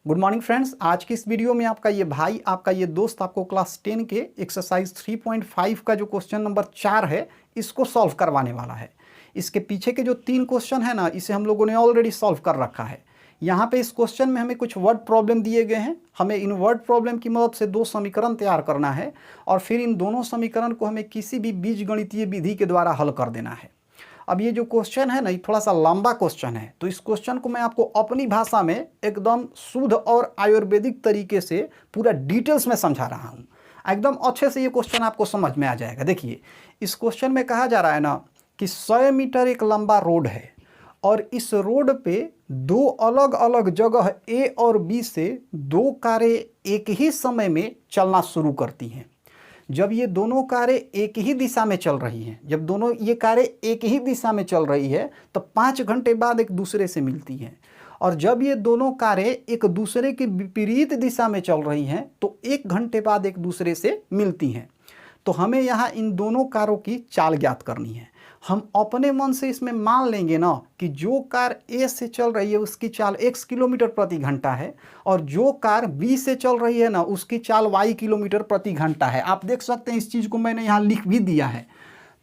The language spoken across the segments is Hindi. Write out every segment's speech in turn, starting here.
Good morning friends. आज की इस वीडियो में आपका ये भाई, आपका ये दोस्त आपको क्लास 10 के एक्सरसाइज 3.5 का जो क्वेश्चन नंबर 4 है इसको सॉल्व करवाने वाला है। इसके पीछे के जो 3 क्वेश्चन है ना, इसे हम लोगों ने ऑलरेडी सॉल्व कर रखा है। यहाँ पे इस क्वेश्चन में हमें कुछ वर्ड प्रॉब्लम दिए गए हैं। हमें इन वर्ड प्रॉब्लम की मदद से 2 समीकरण तैयार करना है और फिर इन दोनों समीकरण को हमें किसी भी बीजगणितीय विधि के द्वारा हल कर देना है। अब ये जो क्वेश्चन है ना, ये थोड़ा सा लंबा क्वेश्चन है, तो इस क्वेश्चन को मैं आपको अपनी भाषा में एकदम शुद्ध और आयुर्वेदिक तरीके से पूरा डिटेल्स में समझा रहा हूँ। एकदम अच्छे से ये क्वेश्चन आपको समझ में आ जाएगा। देखिए, इस क्वेश्चन में कहा जा रहा है ना कि 100 मीटर एक लंबा रोड है और इस रोड पे 2 अलग अलग जगह ए और बी से 2 कारें एक ही समय में चलना शुरू करती हैं। जब ये दोनों कारें एक ही दिशा में चल रही हैं, जब दोनों ये कारें एक ही दिशा में चल रही है तो 5 घंटे बाद एक दूसरे से मिलती हैं। और जब ये दोनों कारें एक दूसरे के विपरीत दिशा में चल रही हैं तो 1 घंटे बाद एक दूसरे से मिलती हैं। तो हमें यहाँ इन दोनों कारों की चाल ज्ञात करनी है। हम अपने मन से इसमें मान लेंगे ना कि जो कार ए से चल रही है उसकी चाल x किलोमीटर प्रति घंटा है और जो कार बी से चल रही है ना उसकी चाल y किलोमीटर प्रति घंटा है। आप देख सकते हैं, इस चीज़ को मैंने यहाँ लिख भी दिया है।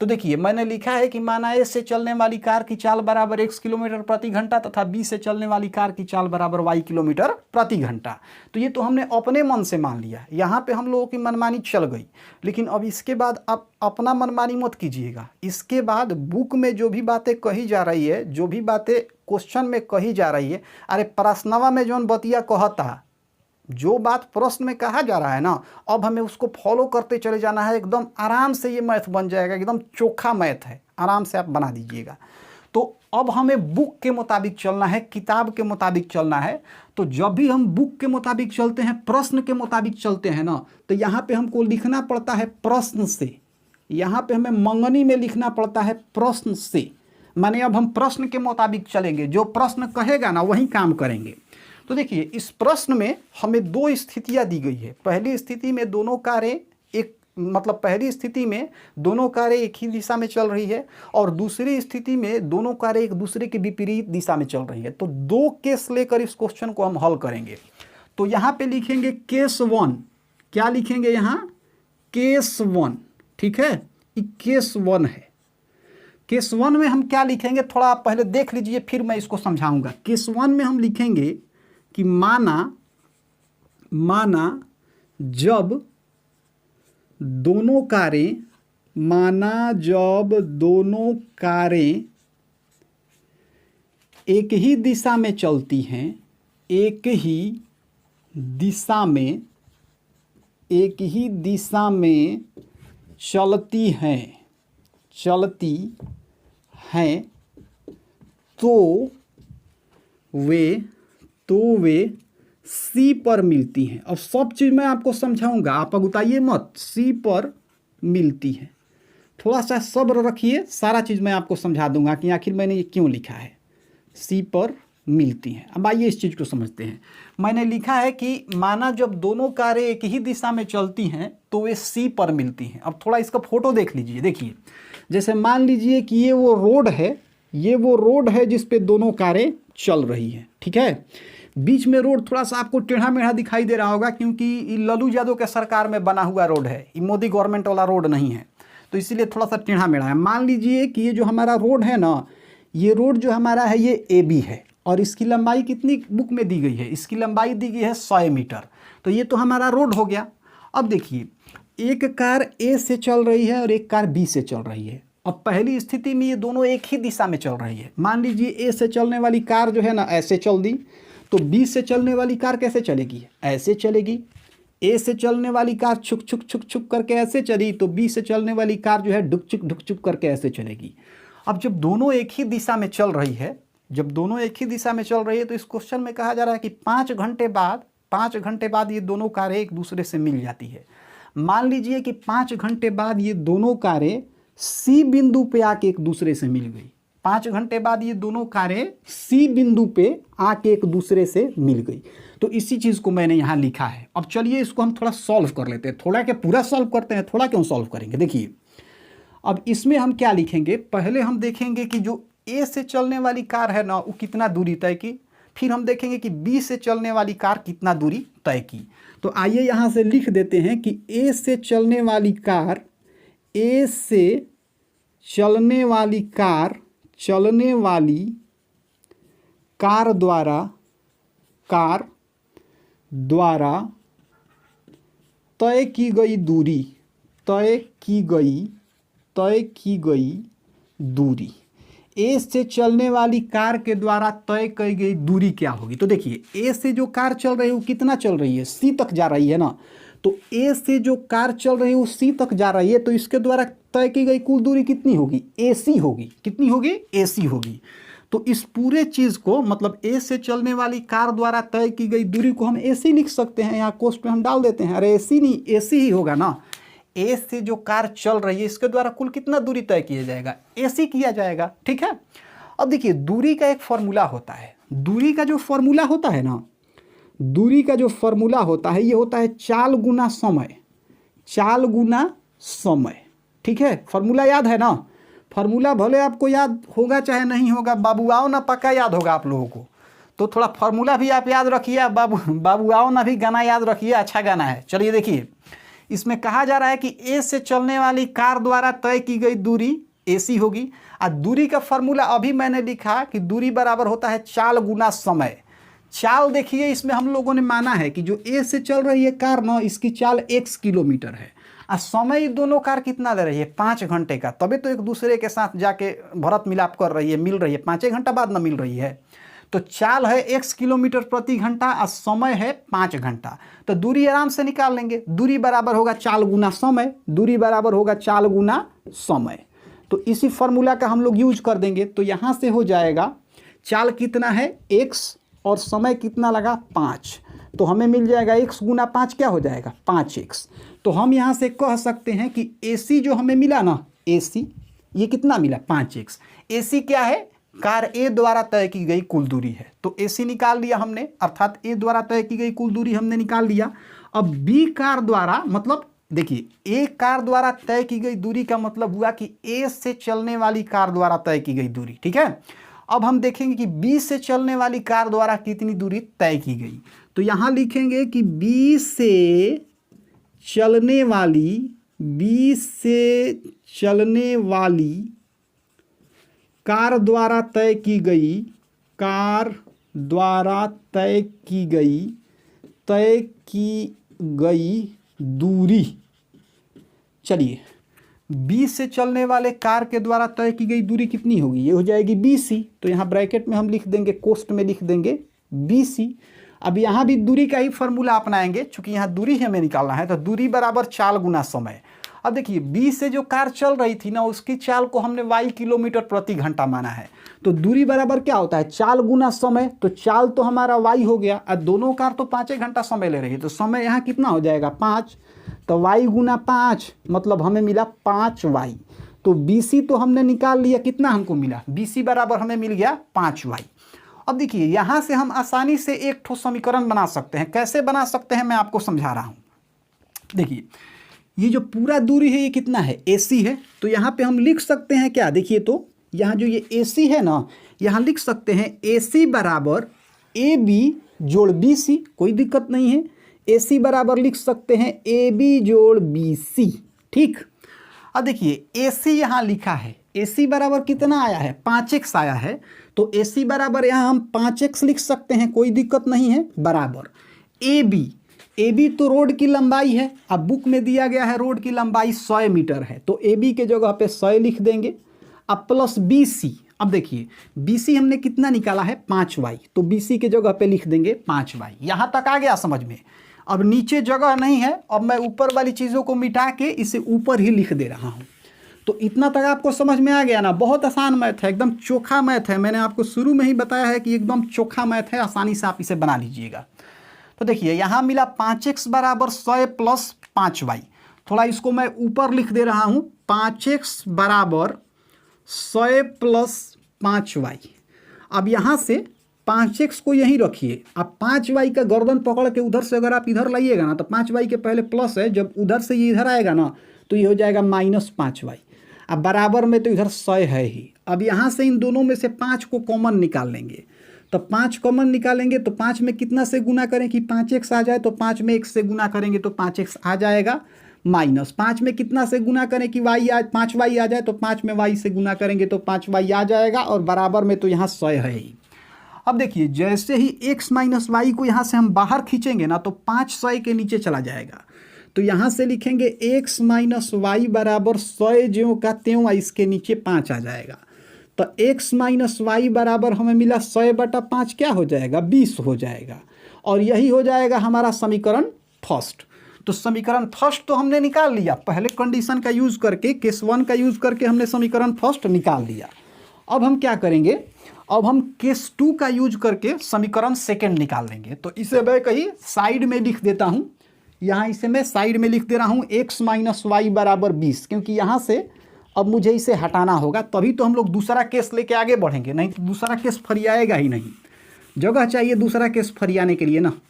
तो देखिए, मैंने लिखा है कि माना ए से चलने वाली कार की चाल बराबर x किलोमीटर प्रति घंटा तथा बी से चलने वाली कार की चाल बराबर y किलोमीटर प्रति घंटा। तो ये तो हमने अपने मन से मान लिया। यहाँ पे हम लोगों की मनमानी चल गई, लेकिन अब इसके बाद आप अपना मनमानी मत कीजिएगा। इसके बाद बुक में जो भी बातें कही जा रही है, जो भी बातें क्वेश्चन में कही जा रही है, अरे प्रश्नवा में जौन बतिया कहता, जो बात प्रश्न में कहा जा रहा है ना, अब हमें उसको फॉलो करते चले जाना है। एकदम आराम से ये मैथ बन जाएगा, एकदम चोखा मैथ है, आराम से आप बना दीजिएगा। तो अब हमें बुक के मुताबिक चलना है, किताब के मुताबिक चलना है। तो जब भी हम बुक के मुताबिक चलते हैं, प्रश्न के मुताबिक चलते हैं ना, तो यहाँ पे हमको लिखना पड़ता है प्रश्न से। यहाँ पे हमें मंगनी में लिखना पड़ता है प्रश्न से। माने अब हम प्रश्न के मुताबिक चलेंगे, जो प्रश्न कहेगा ना वही काम करेंगे। तो देखिए, इस प्रश्न में हमें 2 स्थितियां दी गई है। पहली स्थिति में दोनों कारें पहली स्थिति में दोनों कारें एक ही दिशा में चल रही है और दूसरी स्थिति में दोनों कारें एक दूसरे के विपरीत दिशा में चल रही है। तो 2 केस लेकर इस क्वेश्चन को हम हल करेंगे। तो यहाँ पे लिखेंगे केस 1। क्या लिखेंगे यहाँ? केस 1। ठीक है, ये केस 1 है। केस 1 में हम क्या लिखेंगे, थोड़ा आप पहले देख लीजिए, फिर मैं इसको समझाऊंगा। केस 1 में हम लिखेंगे कि माना जब दोनों कारें एक ही दिशा में चलती हैं, एक ही दिशा में चलती हैं तो वे सी पर मिलती हैं। अब सब चीज़ मैं आपको समझाऊंगा, आप अगुताइए मत। सी पर मिलती हैं, थोड़ा सा सब्र रखिए, सारा चीज़ मैं आपको समझा दूंगा कि आखिर मैंने ये क्यों लिखा है। सी पर मिलती हैं। अब आइए इस चीज़ को समझते हैं। मैंने लिखा है कि माना जब दोनों कारें एक ही दिशा में चलती हैं तो वे सी पर मिलती हैं। अब थोड़ा इसका फोटो देख लीजिए। देखिए, जैसे मान लीजिए कि ये वो रोड है जिस पे दोनों कारें चल रही हैं। ठीक है, बीच में रोड थोड़ा सा आपको टेढ़ा मेढ़ा दिखाई दे रहा होगा क्योंकि ये लालू यादव के सरकार में बना हुआ रोड है, ये मोदी गवर्नमेंट वाला रोड नहीं है, तो इसीलिए थोड़ा सा टेढ़ा मेढ़ा है। मान लीजिए कि ये जो हमारा रोड है ना, ये रोड जो हमारा है ये AB है और इसकी लंबाई कितनी बुक में दी गई है? इसकी लंबाई दी गई है 100 मीटर। तो ये तो हमारा रोड हो गया। अब देखिए, एक कार A से चल रही है और एक कार B से चल रही है। अब पहली स्थिति में ये दोनों एक ही दिशा में चल रही है। मान लीजिए A से चलने वाली कार जो है ना ऐसे चल दी, तो B से चलने वाली कार कैसे चलेगी? ऐसे चलेगी। A से चलने वाली कार छुक छुक करके ऐसे चली, तो B से चलने वाली कार जो है ढुक चुक करके ऐसे चलेगी। अब जब दोनों एक ही दिशा में चल रही है, तो इस क्वेश्चन में कहा जा रहा है कि 5 घंटे बाद ये दोनों कारें एक दूसरे से मिल जाती है। मान लीजिए कि 5 घंटे बाद ये दोनों कारें C बिंदु पे आके एक दूसरे से मिल गई। 5 घंटे बाद ये दोनों कारें C बिंदु पे आके एक दूसरे से मिल गई। तो इसी चीज़ को मैंने यहाँ लिखा है। अब चलिए इसको हम थोड़ा सॉल्व कर लेते हैं। थोड़ा क्या पूरा सॉल्व करते हैं, थोड़ा क्यों सॉल्व करेंगे। देखिए, अब इसमें हम क्या लिखेंगे, पहले हम देखेंगे कि जो A से चलने वाली कार है ना वो कितना दूरी तय की, फिर हम देखेंगे कि बी से चलने वाली कार कितना दूरी तय की। तो आइए यहाँ से लिख देते हैं कि ए से चलने वाली कार, ए से चलने वाली कार द्वारा तय की गई दूरी, ए से चलने वाली कार के द्वारा तय की गई दूरी क्या होगी। तो देखिए ए से जो कार चल रही है वो कितना चल रही है, सी तक जा रही है ना। तो ए से जो कार चल रही है वो सी तक जा रही है, तो इसके द्वारा तय की गई कुल दूरी कितनी होगी, AC होगी। कितनी होगी, AC होगी। तो इस पूरे चीज़ को मतलब ए से चलने वाली कार द्वारा तय की गई दूरी को हम AC लिख सकते हैं। यहाँ कोष्ठ में हम डाल देते हैं, अरे AC नहीं, AC ही होगा ना। ए से जो कार चल रही है इसके द्वारा कुल कितना दूरी तय किया जाएगा, AC किया जाएगा। ठीक है। अब देखिए दूरी का एक फॉर्मूला होता है, दूरी का जो फॉर्मूला होता है ना, दूरी का जो फॉर्मूला होता है ये होता है चाल गुना समय। ठीक है, फॉर्मूला याद है ना। फॉर्मूला भले आपको याद होगा चाहे नहीं होगा, बाबुआओ ना पक्का याद होगा आप लोगों को। तो थोड़ा फॉर्मूला भी आप याद रखिए, बाबुआओ ना भी गाना याद रखिए, अच्छा गाना है। चलिए देखिए, इसमें कहा जा रहा है कि ए से चलने वाली कार द्वारा तय की गई दूरी AC होगी। और दूरी का फॉर्मूला अभी मैंने लिखा कि दूरी बराबर होता है चाल गुना समय। चाल देखिए इसमें हम लोगों ने माना है कि जो ए से चल रही है कार ना, इसकी चाल x किलोमीटर है, और समय दोनों कार कितना ले रही है, 5 घंटे का। तभी तो एक दूसरे के साथ जाके भरत मिलाप कर रही है, मिल रही है, 5 घंटा बाद ना मिल रही है। तो चाल है x किलोमीटर प्रति घंटा और समय है 5 घंटा। तो दूरी आराम से निकाल लेंगे, दूरी बराबर होगा चाल गुना समय, दूरी बराबर होगा चाल गुना समय। तो इसी फॉर्मूला का हम लोग यूज कर देंगे। तो यहाँ से हो जाएगा चाल कितना है x और समय कितना लगा 5, तो हमें मिल जाएगा x गुना 5 क्या हो जाएगा 5x। तो हम यहाँ से कह सकते हैं कि AC जो हमें मिला ना, AC ये कितना मिला 5x। AC क्या है, कार A द्वारा तय की गई कुल दूरी है। तो AC निकाल लिया हमने, अर्थात A द्वारा तय की गई कुल दूरी हमने निकाल लिया। अब B कार द्वारा, मतलब देखिए A कार द्वारा तय की गई दूरी का मतलब हुआ कि A से चलने वाली कार द्वारा तय की गई दूरी। ठीक है। अब हम देखेंगे कि B से चलने वाली कार द्वारा कितनी दूरी तय की गई। तो यहाँ लिखेंगे कि B से चलने वाली कार द्वारा तय की गई दूरी। चलिए B से चलने वाले कार के द्वारा तय की गई दूरी कितनी होगी, ये हो जाएगी BC। तो यहाँ ब्रैकेट में हम लिख देंगे, कोष्ठ में लिख देंगे BC। अब यहाँ भी दूरी का ही फॉर्मूला अपनाएंगे, चूंकि यहाँ दूरी हमें निकालना है। तो दूरी बराबर चाल गुना समय। अब देखिए B से जो कार चल रही थी ना, उसकी चाल को हमने y किलोमीटर प्रति घंटा माना है। तो दूरी बराबर क्या होता है, चाल गुना समय। तो चाल तो हमारा y हो गया, और दोनों कार तो 5 घंटा समय ले रही है, तो समय यहाँ कितना हो जाएगा 5। तो y गुना 5 मतलब हमें मिला 5y। तो BC तो हमने निकाल लिया, कितना हमको मिला, BC बराबर हमें मिल गया 5y। अब देखिए यहाँ से हम आसानी से एक ठोस समीकरण बना सकते हैं। कैसे बना सकते हैं मैं आपको समझा रहा हूँ। देखिए ये जो पूरा दूरी है ये कितना है, AC है। तो यहाँ पे हम लिख सकते हैं क्या, देखिए तो यहाँ जो ये AC है ना, यहाँ लिख सकते हैं AC बराबर AB जोड़ BC, कोई दिक्कत नहीं है। AC बराबर लिख सकते हैं AB जोड़ BC। ठीक। अब देखिए AC यहाँ लिखा है, AC बराबर कितना आया है 5x आया है। तो AC बराबर यहाँ हम 5x लिख सकते हैं, कोई दिक्कत नहीं है, बराबर AB तो रोड की लंबाई है। अब बुक में दिया गया है रोड की लंबाई 100 मीटर है, तो AB के जगह पे 100 लिख देंगे। अब प्लस BC। अब देखिए BC हमने कितना निकाला है 5y, तो BC के जगह पे लिख देंगे 5y। यहाँ तक आ गया समझ में। अब नीचे जगह नहीं है, अब मैं ऊपर वाली चीज़ों को मिटा के इसे ऊपर ही लिख दे रहा हूँ। तो इतना तक आपको समझ में आ गया ना। बहुत आसान मैथ है, एकदम चोखा मैथ है। मैंने आपको शुरू में ही बताया है कि एकदम चोखा मैथ है, आसानी से आप इसे बना लीजिएगा। तो देखिए यहाँ मिला 5x बराबर 100 प्लस 5y। थोड़ा इसको मैं ऊपर लिख दे रहा हूँ, 5x बराबर 100 प्लस 5y। अब यहाँ से 5x को यहीं रखिए। अब 5y का गर्दन पकड़ के उधर से अगर आप इधर लाइएगा ना, तो 5y के पहले प्लस है, जब उधर से ये इधर आएगा ना तो ये हो जाएगा -5y। अब बराबर में तो इधर 100 है ही। अब यहाँ से इन दोनों में से 5 को कॉमन निकाल लेंगे, तो 5 कॉमन निकालेंगे तो 5 में कितना से गुना करें कि 5x आ जाए, तो 5 में 1 से गुना करेंगे तो 5x आ जाएगा, माइनस 5 में कितना से गुना करें कि 5y आ जाए, तो 5 में y से गुना करेंगे तो 5y आ जाएगा, और बराबर में तो यहाँ 100 है ही। अब देखिए जैसे ही x माइनस वाई को यहाँ से हम बाहर खींचेंगे ना तो 5 100 के नीचे चला जाएगा, तो यहाँ से लिखेंगे x माइनस वाई बराबर 100 ज्यों का त्यों, इसके नीचे 5 आ जाएगा। तो x माइनस वाई बराबर हमें मिला 100/5 क्या हो जाएगा, 20 हो जाएगा, और यही हो जाएगा हमारा समीकरण फर्स्ट। तो समीकरण फर्स्ट तो हमने निकाल लिया, पहले कंडीशन का यूज करके, केस 1 का यूज करके हमने समीकरण फर्स्ट निकाल लिया। अब हम क्या करेंगे, अब हम केस 2 का यूज करके समीकरण सेकंड निकाल लेंगे। तो इसे मैं कहीं साइड में लिख देता हूं, यहाँ इसे मैं साइड में लिख दे रहा हूं x माइनस वाई बराबर 20, क्योंकि यहाँ से अब मुझे इसे हटाना होगा, तभी तो हम लोग दूसरा केस लेके आगे बढ़ेंगे, नहीं तो दूसरा केस फरियाएगा ही नहीं, जगह चाहिए दूसरा केस फरियाने के लिए ना।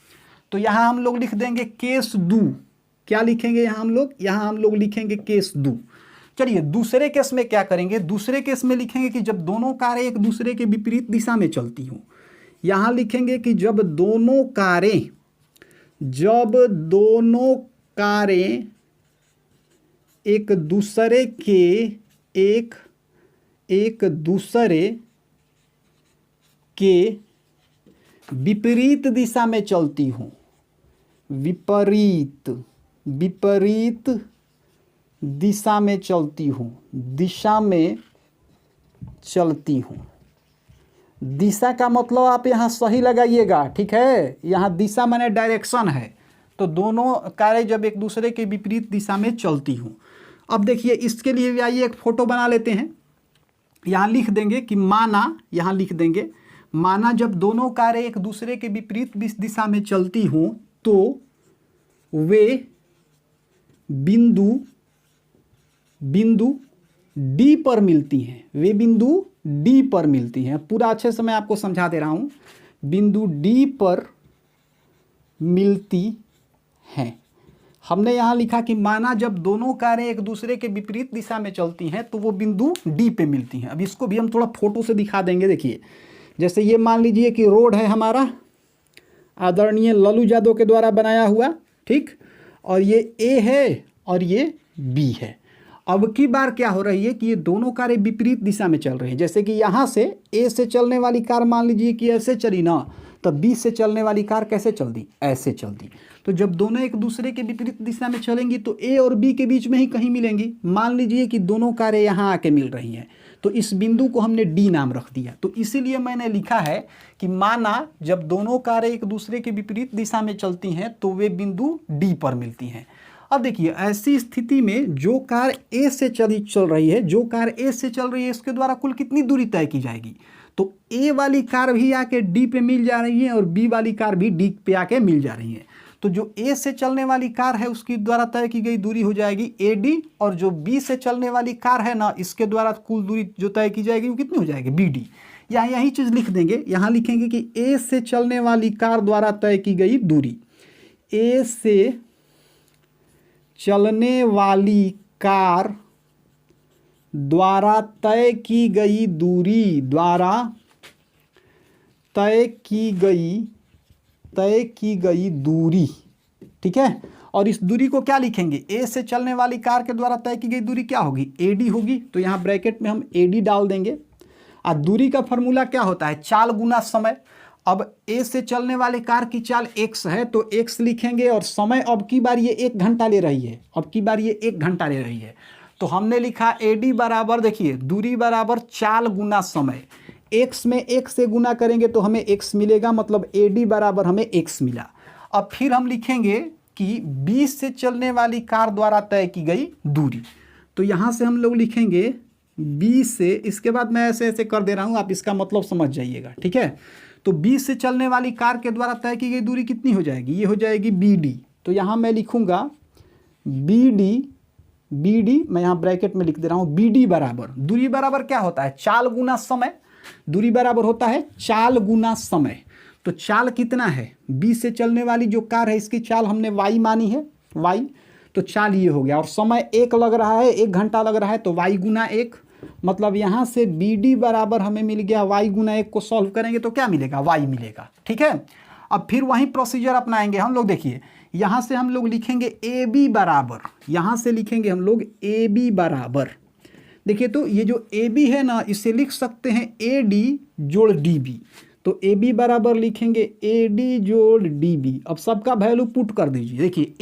तो यहाँ हम लोग लिख देंगे केस 2, क्या लिखेंगे यहाँ हम लोग लिखेंगे केस 2। चलिए दूसरे केस में क्या करेंगे, दूसरे केस में लिखेंगे कि जब दोनों कारें एक दूसरे के विपरीत दिशा में चलती हों। यहाँ लिखेंगे कि जब दोनों कारें एक दूसरे के विपरीत दिशा में चलती हों, विपरीत दिशा में चलती हूँ। दिशा का मतलब आप यहाँ सही लगाइएगा, ठीक है, यहाँ दिशा माने डायरेक्शन है। तो दोनों कारें जब एक दूसरे के विपरीत दिशा में चलती हूँ। अब देखिए इसके लिए भी आइए एक फोटो बना लेते हैं। यहाँ लिख देंगे कि माना जब दोनों कारें एक दूसरे के विपरीत दिशा में चलती हों तो वे बिंदु डी पर मिलती हैं। पूरा अच्छे से मैं आपको समझा दे रहा हूँ, बिंदु डी पर मिलती हैं। हमने यहाँ लिखा कि माना जब दोनों कारें एक दूसरे के विपरीत दिशा में चलती हैं तो वो बिंदु डी पे मिलती हैं। अब इसको भी हम थोड़ा फोटो से दिखा देंगे। देखिए जैसे ये मान लीजिए कि रोड है हमारा, आदरणीय लल्लू यादव के द्वारा बनाया हुआ, ठीक, और ये ए है और ये बी है। अब की बार क्या हो रही है कि ये दोनों कारें विपरीत दिशा में चल रही हैं। जैसे कि यहाँ से ए से चलने वाली कार मान लीजिए कि ऐसे चली ना, तो बी से चलने वाली कार कैसे चल दी, ऐसे चल दी। तो जब दोनों एक दूसरे के विपरीत दिशा में चलेंगी तो ए और बी के बीच में ही कहीं मिलेंगी। मान लीजिए कि दोनों कारें यहाँ आके मिल रही हैं, तो इस बिंदु को हमने डी नाम रख दिया। तो इसीलिए मैंने लिखा है कि माना जब दोनों कारें एक दूसरे के विपरीत दिशा में चलती हैं तो वे बिंदु डी पर मिलती हैं। अब देखिए ऐसी स्थिति में जो कार ए से चल रही है, इसके द्वारा कुल कितनी दूरी तय की जाएगी। तो ए वाली कार भी आके डी पे मिल जा रही है और बी वाली कार भी डी पे आके मिल जा रही है। तो जो ए से चलने वाली कार है उसकी द्वारा तय की गई दूरी हो जाएगी ए डी, और जो बी से चलने वाली कार है ना, इसके द्वारा कुल दूरी जो तय की जाएगी वो कितनी हो जाएगी, बी डी। यही चीज़ लिख देंगे, यहाँ लिखेंगे कि ए से चलने वाली कार द्वारा तय की गई दूरी, ए से चलने वाली कार द्वारा तय की गई दूरी, ठीक है। और इस दूरी को क्या लिखेंगे, ए से चलने वाली कार के द्वारा तय की गई दूरी क्या होगी, एडी होगी। तो यहाँ ब्रैकेट में हम एडी डाल देंगे। और दूरी का फॉर्मूला क्या होता है, चाल गुना समय। अब ए से चलने वाले कार की चाल x है तो x लिखेंगे, और समय अब की बार ये 1 घंटा ले रही है, तो हमने लिखा एडी बराबर, देखिए दूरी बराबर चाल गुना समय। x में 1 से गुना करेंगे तो हमें x मिलेगा, मतलब एडी बराबर हमें x मिला। अब फिर हम लिखेंगे कि b से चलने वाली कार द्वारा तय की गई दूरी। तो यहाँ से हम लोग लिखेंगे b से, इसके बाद मैं ऐसे ऐसे कर दे रहा हूँ, आप इसका मतलब समझ जाइएगा, ठीक है। तो बी से चलने वाली कार के द्वारा तय की गई दूरी कितनी हो जाएगी, ये हो जाएगी बी डी। तो यहाँ मैं लिखूंगा बी डी मैं यहाँ ब्रैकेट में लिख दे रहा हूँ, बी डी बराबर, दूरी बराबर क्या होता है, चाल गुना समय। दूरी बराबर होता है चाल गुना समय। तो चाल कितना है, बी से चलने वाली जो कार है इसकी चाल हमने वाई मानी है, वाई, तो चाल ये हो गया। और समय 1 लग रहा है, 1 घंटा लग रहा है, तो वाई गुना 1, मतलब यहाँ से बी डी बराबर हमें मिल गया y गुना 1 को सॉल्व करेंगे तो क्या मिलेगा, y मिलेगा। ठीक है, अब फिर वही प्रोसीजर अपनाएंगे हम लोग। देखिए यहाँ से हम लोग लिखेंगे ए बी बराबर, यहाँ से लिखेंगे हम लोग ए बी बराबर, देखिए तो ये जो ए बी है ना इसे लिख सकते हैं ए डी जोड़ डी बी, तो ए बी बराबर लिखेंगे ए डी जोड़ डी बी। अब सबका वैल्यू पुट कर दीजिए। देखिए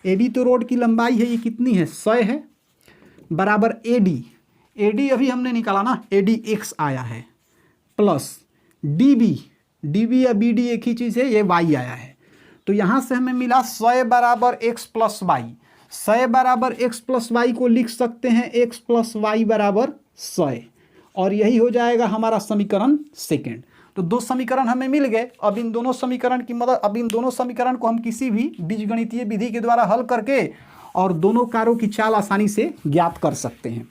ए बी तो रोड की लंबाई है, ये कितनी है 100 है, बराबर ए डी अभी हमने निकाला ना, ए डी एक्स आया है, प्लस डी बी या बी डी एक ही चीज़ है, ये वाई आया है। तो यहाँ से हमें मिला 100 बराबर एक्स प्लस वाई, 100 बराबर एक्स प्लस वाई को लिख सकते हैं एक्स प्लस वाई बराबर 100, और यही हो जाएगा हमारा समीकरण सेकेंड। तो दो समीकरण हमें मिल गए। अब इन दोनों समीकरण को हम किसी भी बीजगणितीय विधि के द्वारा हल करके और दोनों कारों की चाल आसानी से ज्ञात कर सकते हैं।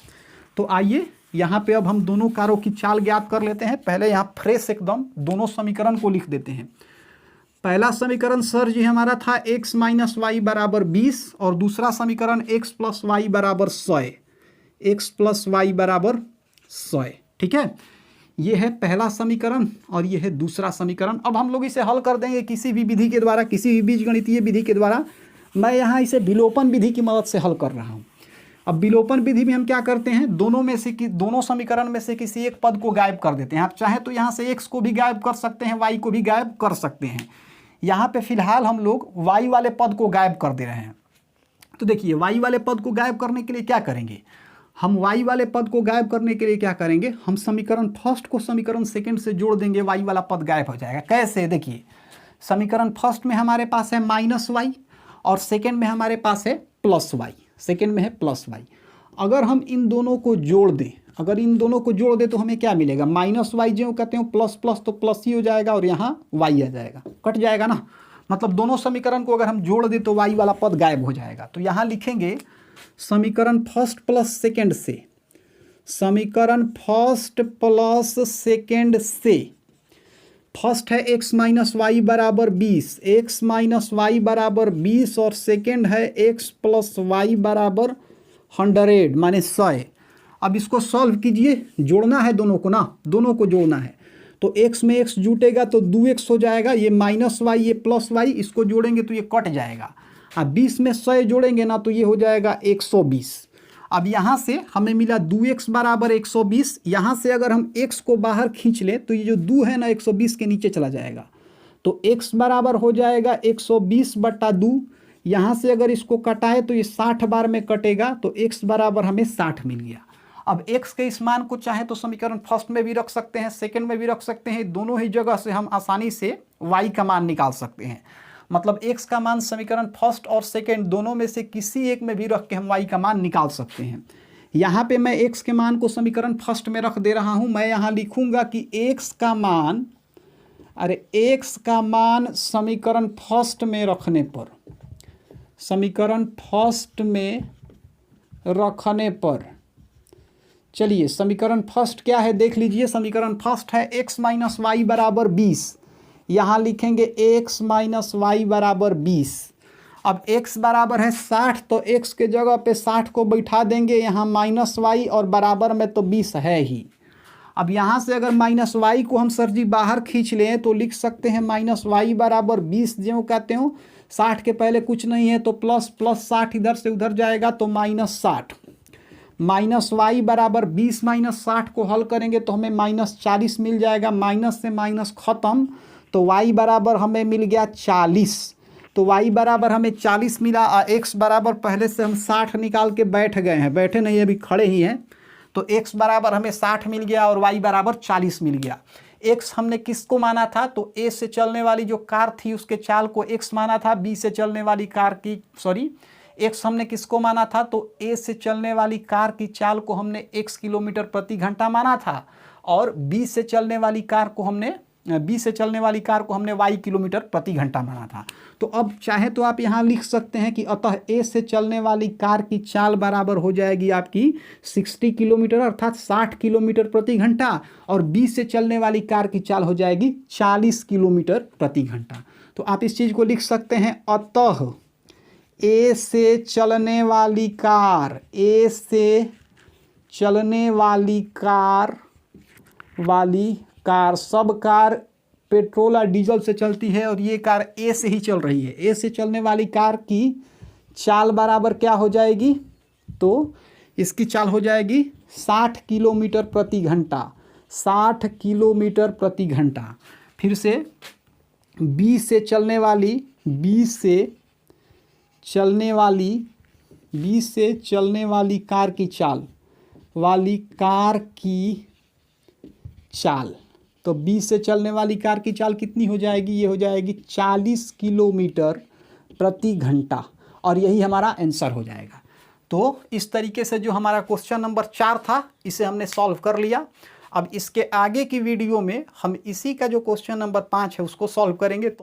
तो आइए यहाँ पे अब हम दोनों कारों की चाल ज्ञात कर लेते हैं। पहले यहाँ फ्रेश एकदम दोनों समीकरण को लिख देते हैं। पहला समीकरण सर जी हमारा था x माइनस वाई बराबर 20, और दूसरा समीकरण x प्लस वाई बराबर 100, x प्लस वाई बराबर 100। ठीक है, ये है पहला समीकरण और ये है दूसरा समीकरण। अब हम लोग इसे हल कर देंगे किसी भी विधि के द्वारा, किसी भी बीजगणितीय विधि के द्वारा। मैं यहाँ इसे विलोपन विधि की मदद से हल कर रहा हूँ। अब विलोपन विधि में हम क्या करते हैं, दोनों समीकरण में से किसी एक पद को गायब कर देते हैं। आप चाहे तो यहाँ से x को भी गायब कर सकते हैं, y को भी गायब कर सकते हैं। यहाँ पे फिलहाल हम लोग y वाले पद को गायब कर दे रहे हैं। तो देखिए y वाले पद को गायब करने के लिए क्या करेंगे, हम y वाले पद को गायब करने के लिए क्या करेंगे, हम समीकरण फर्स्ट को समीकरण सेकंड से जोड़ देंगे, y वाला पद गायब हो जाएगा। कैसे, देखिए समीकरण फर्स्ट में हमारे पास है माइनस वाई और सेकंड में हमारे पास है प्लस वाई, सेकंड में है प्लस वाई। अगर हम इन दोनों को जोड़ दें, तो हमें क्या मिलेगा, माइनस वाई जो कहते हैं प्लस प्लस तो प्लस ही हो जाएगा और यहाँ वाई आ जाएगा, कट जाएगा ना। मतलब दोनों समीकरण को अगर हम जोड़ दें तो वाई वाला पद गायब हो जाएगा। तो यहाँ लिखेंगे समीकरण फर्स्ट प्लस सेकंड से, समीकरण फर्स्ट प्लस सेकंड से, फर्स्ट है x माइनस वाई बराबर 20, x माइनस वाई बराबर 20 और सेकंड है x प्लस वाई बराबर 100 माने 100। अब इसको सॉल्व कीजिए, जोड़ना है दोनों को ना, दोनों को जोड़ना है। तो x में x जुटेगा तो 2x हो जाएगा, ये माइनस वाई ये प्लस वाई, इसको जोड़ेंगे तो ये कट जाएगा। अब 20 में 100 जोड़ेंगे ना तो ये हो जाएगा 120। अब यहाँ से हमें मिला 2x बराबर 120। यहाँ से अगर हम x को बाहर खींच लें तो ये जो 2 है ना 120 के नीचे चला जाएगा, तो x बराबर हो जाएगा 120 बटा 2। यहाँ से अगर इसको कटाए तो ये 60 बार में कटेगा, तो x बराबर हमें 60 मिल गया। अब x के इस मान को चाहे तो समीकरण फर्स्ट में भी रख सकते हैं, सेकंड में भी रख सकते हैं, दोनों ही जगह से हम आसानी से y का मान निकाल सकते हैं। मतलब x का मान समीकरण फर्स्ट और सेकंड दोनों में से किसी एक में भी रख के हम y का मान निकाल सकते हैं। यहाँ पे मैं x के मान को समीकरण फर्स्ट में रख दे रहा हूँ। मैं यहाँ लिखूंगा कि x का मान समीकरण फर्स्ट में रखने पर, समीकरण फर्स्ट में रखने पर, चलिए समीकरण फर्स्ट क्या है देख लीजिए। समीकरण फर्स्ट है x माइनस वाई बराबर 20, यहाँ लिखेंगे x माइनस वाई बराबर 20। अब x बराबर है 60, तो x के जगह पे 60 को बैठा देंगे, यहाँ माइनस वाई और बराबर में तो 20 है ही। अब यहाँ से अगर माइनस वाई को हम सर जी बाहर खींच लें तो लिख सकते हैं माइनस वाई बराबर 20, जो कहते हो 60 के पहले कुछ नहीं है तो प्लस प्लस 60 इधर से उधर जाएगा तो माइनस 60। माइनस वाई बराबर 20 माइनस 60 को हल करेंगे तो हमें माइनस 40 मिल जाएगा। माइनस से माइनस खत्म, तो y बराबर हमें मिल गया 40। तो y बराबर हमें 40 मिला और x बराबर पहले से हम 60 निकाल के बैठ गए हैं, बैठे नहीं अभी खड़े ही हैं। तो x बराबर हमें 60 मिल गया और y बराबर 40 मिल गया। x हमने किसको माना था, तो a से चलने वाली जो कार थी उसके चाल को x माना था। b से चलने वाली कार की x हमने किसको माना था, तो a से चलने वाली कार की चाल को हमने x किलोमीटर प्रति घंटा माना था, और b से चलने वाली कार को हमने y किलोमीटर प्रति घंटा माना था। तो अब चाहे तो आप यहाँ लिख सकते हैं कि अतः a से चलने वाली कार की चाल बराबर हो जाएगी आपकी 60 किलोमीटर अर्थात 60 किलोमीटर प्रति घंटा, और b से चलने वाली कार की चाल हो जाएगी 40 किलोमीटर प्रति घंटा। तो आप इस चीज़ को लिख सकते हैं, अतः a से चलने वाली कार, a से चलने वाली कार सब कार पेट्रोल और डीजल से चलती है और ये कार ए से ही चल रही है। ए से चलने वाली कार की चाल बराबर क्या हो जाएगी? तो इसकी चाल हो जाएगी 60 किलोमीटर प्रति घंटा। 60 किलोमीटर प्रति घंटा। फिर से बी से चलने वाली कार की चाल, तो बी से चलने वाली कार की चाल कितनी हो जाएगी? ये हो जाएगी 40 किलोमीटर प्रति घंटा और यही हमारा आंसर हो जाएगा। तो इस तरीके से जो हमारा क्वेश्चन नंबर 4 था इसे हमने सॉल्व कर लिया। अब इसके आगे की वीडियो में हम इसी का जो क्वेश्चन नंबर 5 है उसको सॉल्व करेंगे।